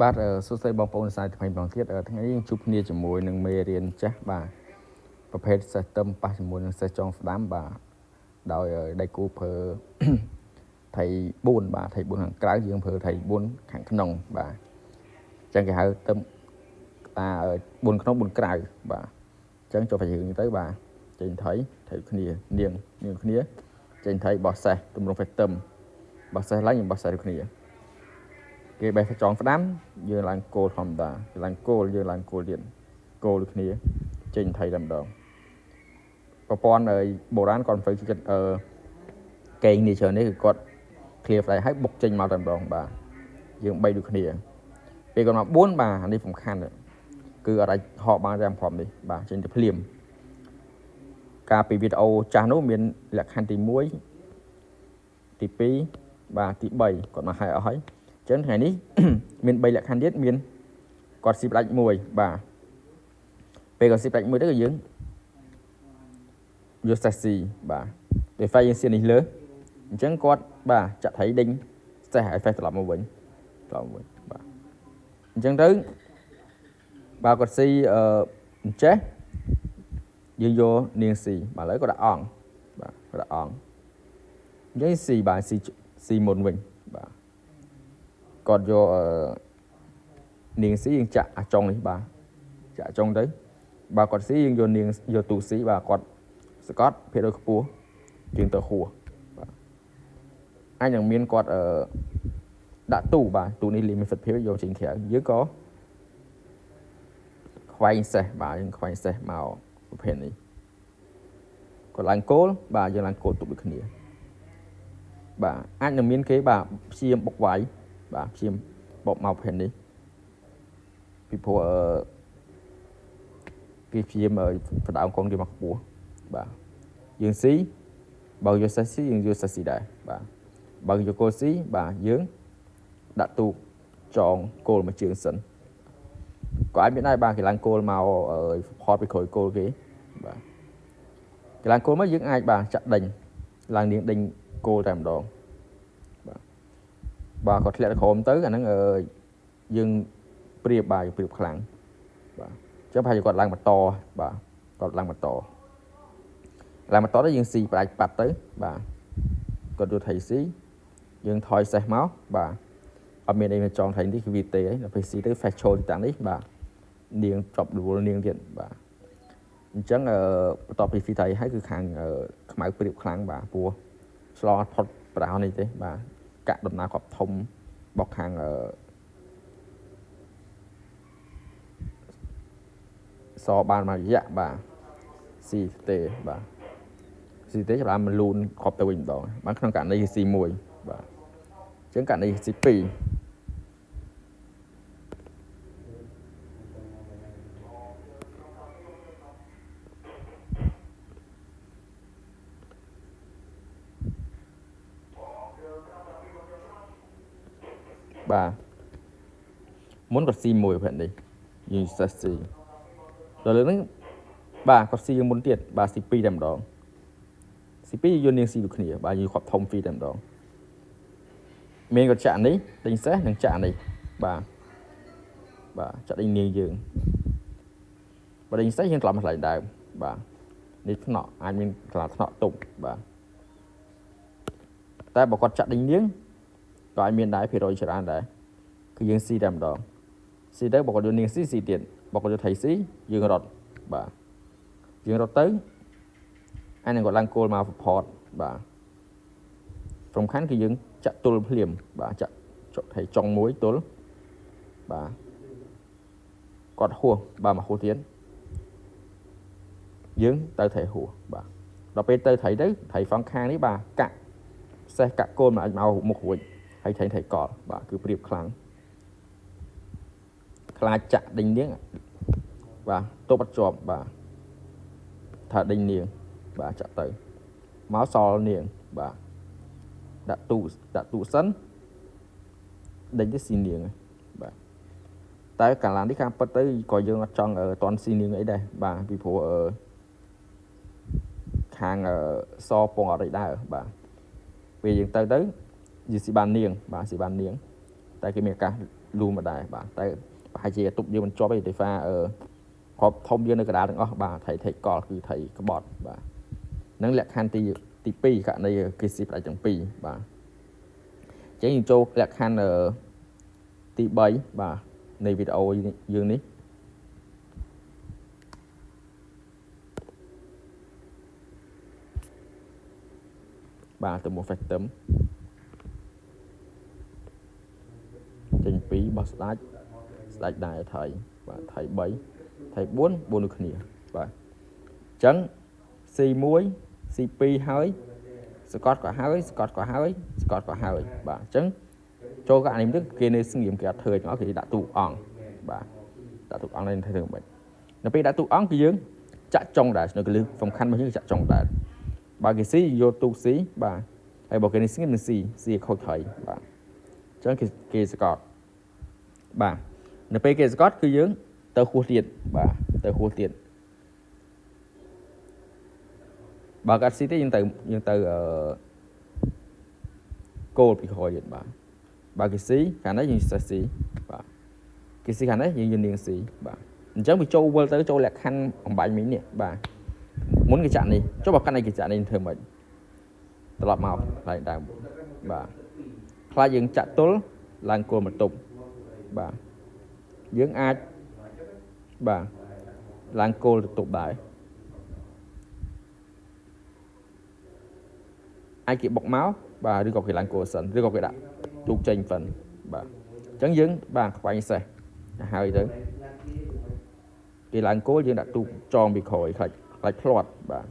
បាទសួស្តីបងប្អូនសាយថ្មីម្ដងទៀតថ្ងៃនេះជួបគ្នាជាមួយនឹងមេរៀនចាស់បាទប្រភេទសេះទឹមប៉ះជាមួយនឹងសេះចងស្ដាំបាទដោយដៃគូប្រើថៃ4បាទថៃ4ខាងក្រៅយើងប្រើថៃ4ខាងក្នុងបាទអញ្ចឹងគេហៅទឹមតា4ក្នុង4ក្រៅបាទអញ្ចឹងចូលទៅយើងទៅបាទចេញថៃគ្នានាងគ្នាចេញថៃបោះសេះទម្រង់សេះទឹមបោះសេះឡើងយើងបោះសេះដូចគ្នាគេបេះចងស្ដាំយើងឡើងគោលធម្មតាគេឡើងគោលយើងឡើងគោលទៀតគោលដូចគ្នាចេញថៃតែម្ដងប្រព័ន្ធបុរាណគាត់ធ្វើចិត្តកេងនេះច្រើននេះគឺគាត់ clear fly ឲ្យបុកចេញមកតែម្ដងបាទយើង3ដូចគ្នាពេលគាត់មក4បាទអានេះសំខាន់គឺអត់អាចហកបានតាមព្រមនេះបាទចេញទៅភ្លាមការពីវីដេអូចាស់នោះមានលក្ខខណ្ឌទី1ទី2បាទទី3គាត់មកឲ្យអស់ហើយអញ្ចឹងថ្ងៃនេះមាន3លក្ខខណ្ឌទៀតមានគាត់ស៊ីផ្ដាច់1បាទពេលគាត់ស៊ីផ្ដាច់1ទៅគឺយើងយកសេះស៊ីបាទពេលហ្វៃយើងស៊ីនេះលើអញ្ចឹងគាត់បាទចាក់ថៃដេញសេះឲ្យហ្វេសត្រឡប់មកវិញបាទអញ្ចឹងទៅបាទគាត់ស៊ីអញ្ចេះយើងយកនាងស៊ីបាទឥឡូវគាត់ដាក់អង្គបាទគាត់ដាក់អង្គអញ្ចឹងស៊ីបាទស៊ីមុនវិញបាទគាត់យកនាងស៊ីយើងចាក់អាចុងនេះបាទចាក់ចុងទៅបាទគាត់ស៊ីយើងយកនាងយកទូស៊ីបាទគាត់សកត់ភាគរយខ្ពស់ជាងទៅហួសបាទអាចនឹងមានគាត់ដាក់ទូបាទទូនេះ limit ភាពយកចេញក្រៅយើងក៏ខ្វែងសេះបាទយើងខ្វែងសេះមកប្រភេទនេះគាត់ឡើងគោលបាទយើងឡើងគោលទុកដូចគ្នាបាទអាចនឹងមានគេបាទព្យាយាមបុកវាយបាទព្យាយាមបុកមកប្រភេទនេះពីព្រោះគេព្យាយាមបដៅកងគេមកខ្ពស់បាទយើងស៊ីបើយកសេះស៊ីយើងយកសេះស៊ីដែរបាទបើយកគោលស៊ីបាទយើងដាក់ទូកចងគោលមួយជើងសិនក៏អាចមានដែរបាទគេឡើងគោលមកផតពីក្រោយគោលគេបាទគេឡើងគោលមកយើងអាចបាទចាក់ដេញឡើងនាងដេញគោលតែម្ដងបាទគាត់ធ្លាក់ទៅក្រោមទៅអាហ្នឹងយើងព្រៀបខ្លាំងបាទអញ្ចឹងប្រហែលជាគាត់ឡើងបន្តបាទគាត់ឡើងបន្តទៅយើងស៊ីផ្ដាច់ប៉ាត់ទៅបាទគាត់យកថៃស៊ីយើងថយសេះមកបាទអត់មានអីមកចងថៃនេះគឺវាទេហើយដល់ពេលស៊ីទៅ face show តាំងនេះបាទនាងជាប់ដួលនាងទៀតបាទអញ្ចឹងបន្ទាប់ពីស៊ីថៃហើយគឺខាងខ្មៅព្រៀបខ្លាំងបាទព្រោះឆ្លងផុតប្រដៅនេះទេបាទកាក់ដំណើរគាត់ធំបោកខាងសបានមករយៈបាទស៊ីទេបាទស៊ីទេចាប់បានលូនគ្រប់ទៅវិញម្ដងបានក្នុងករណីស៊ី1បាទអញ្ចឹងករណីស៊ី2បាទមុនគាត់ស៊ី1ប្រភេទនេះយើងសេះស៊ីដល់លើហ្នឹងបាទគាត់ស៊ីយើងមុនទៀតបាទស៊ី2តែម្ដងស៊ី2យកនាងស៊ីដូចគ្នាបាទយើងគាត់ធំហ្វីតែម្ដងមានគាត់ចាក់នេះដេញសេះនិងចាក់នេះបាទចាក់ដេញនាងយើងបើដេញសេះយើងត្រឡប់មកថ្លៃដើមបាទនេះថ្នាក់អាចមានកន្លះថ្នាក់ទុកបាទតែបើគាត់ចាក់ដេញនាងក៏អាចមានដែរភាគរយច្រើនដែរគឺយើងស៊ីតែម្ដងស៊ីទៅបើគាត់យកនាងស៊ីទៀតបើគាត់យកថៃស៊ីយើងរត់បាទយើងរត់ទៅអានឹងគាត់ឡើងគោលមក support បាទសំខាន់គឺយើងចាក់ទល់ភ្លាមបាទចាក់ថៃចុងមួយទល់បាទគាត់ហួសបាទមកហួសទៀតយើងទៅថៃហួសបាទដល់ពេលទៅថៃហ្វង់ខាងនេះបាទកាក់សេះកាក់គោលមកអាចមកមុខរួចហើយថៃកលបាទគឺព្រៀបខ្លាំងខ្លាចចាក់ដេញនាងបាទទប់អត់ជាប់បាទថាដេញនាងបាទចាក់ទៅមកសល់នាងបាទដាក់ទូសិនដេញទៅស៊ីនាងបាទតែកាលឡាននេះខាងពិតទៅក៏យើងអត់ចង់តន់ស៊ីនាងអីដែរបាទពីព្រោះខាងសពងអត់អីដែរបាទពេលយើងទៅយើងស៊ីបាននាងបាទស៊ីបាននាង តែគេមានឱកាសលូមកដែរបាទតែប្រហែលជាទប់យើងមិនជាប់ទេដោយសារគ្រាប់ធំយើងនៅកណ្ដាលទាំងអស់បាទថៃថៃកលគឺថៃក្បត់បាទនឹងលក្ខខណ្ឌទី2ករណីគេស៊ីផ្ដាច់ទាំងពីរបាទអញ្ចឹងយើងចូលលក្ខខណ្ឌទី3បាទនៃវីដេអូយើងនេះបាទទៅមក Factum ចេញ2បោះស្ដាច់ដែរថៃបាទថៃ3ថៃ4ដូចគ្នាបាទអញ្ចឹង C1 C2 ហើយស្កតក៏ហើយបាទអញ្ចឹងចូលកអានេះគេនៅស្ងៀមគេអត់ធ្វើទាំងអស់គេដាក់ទូអង្គបាទដាក់ទូអង្គនេះធ្វើមិននៅពេលដាក់ទូអង្គគឺយើងចាក់ចុងដែរនៅកលឹះសំខាន់របស់យើងចាក់ចុងដែរបើគេស៊ីយកទូស៊ីបាទហើយបើគេនេះស្ងៀមនឹងស៊ីខូចថៃបាទអញ្ចឹងគេស្កតបាទនៅពេលគេស្កតគឺយើងទៅហួសទៀតបាទទៅហួសទៀតបើកាត់ស៊ីទេយើងទៅគោលពីក្រោយទៀតបាទបើគេស៊ីខាងនេះយើងសេះស៊ីបាទគេស៊ីខាងនេះយើងនាងស៊ីបាទអញ្ចឹងវាចូលវិលទៅចូលលក្ខខណ្ឌអំបញ្ញមីនេះបាទមុនគេចាក់នេះចុះបើកាន់នេះគេចាក់នេះធ្វើម៉េចត្រឡប់មកផ្នែកដើមបាទខ្លាចយើងចាក់ទល់ឡើងគោលបន្ទប់បាទយើងអាចបាទឡើងគោលបន្ទប់ដែរអាចគេបុកមកបាទឬក៏គេឡើងគោលសិនឬក៏គេដាក់ទូកចេញសិនបាទអញ្ចឹងយើងបាទខ្វែងសេះហើយទៅគេឡើងគោលយើងដាក់ទូកចងពីក្រោយខ្លាចផ្លាត់បាទ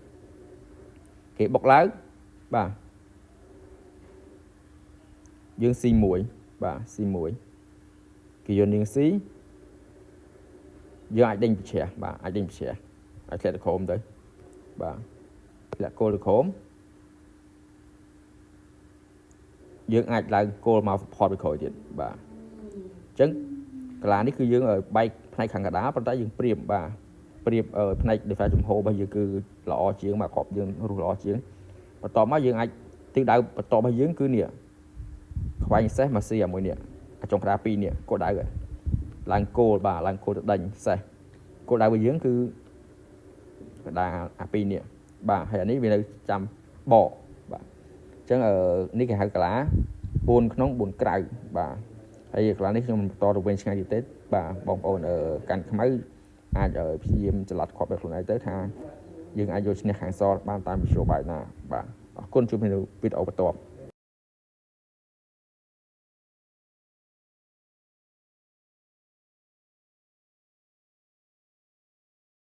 គេបុកឡើងបាទយើងស៊ីមួយបាទស៊ីមួយគេយកនាងស៊ីយើងអាចដេញពីជ្រះបាទអាចដេញពីជ្រះអាចធ្លាក់ទៅក្រោមទៅបាទធ្លាក់គោលទៅក្រោមយើងអាចឡើងគោលមកផតពីក្រោយទៀតបាទអញ្ចឹងកន្លានេះគឺយើងបែកផ្នែកខាងកណ្ដាលប៉ុន្តែយើងព្រៀបបាទព្រៀបផ្នែក defense ចំហរបស់យើងគឺល្អជាងមកគ្រាប់យើងរស់ល្អជាងបន្ទាប់មកយើងអាចទិសដៅបន្ទាប់របស់យើងគឺនេះខ្វែងសេះមកស៊ីជាមួយនេះអាចុងក្តារ2នេះគោលដៅឡើងគោលបាទឡើងគោលទៅដេញសេះគោលដៅរបស់យើងគឺកណ្ដាលអា2នេះបាទហើយអានេះវានៅចាំបកបាទអញ្ចឹងនេះគេហៅកន្លា4ក្នុង4ក្រៅបាទហើយកន្លានេះខ្ញុំបន្តទៅវិញឆ្ងាយទៀតទេបាទបងប្អូនកាន់ខ្មៅអាចព្យាយាមច្រឡត់គ្រាប់ដោយខ្លួនឯងទៅថាយើងអាចយកឈ្នះខាងសបានតាមវិធីបាយណាបាទអរគុណជួបគ្នានៅវីដេអូបន្ទាប់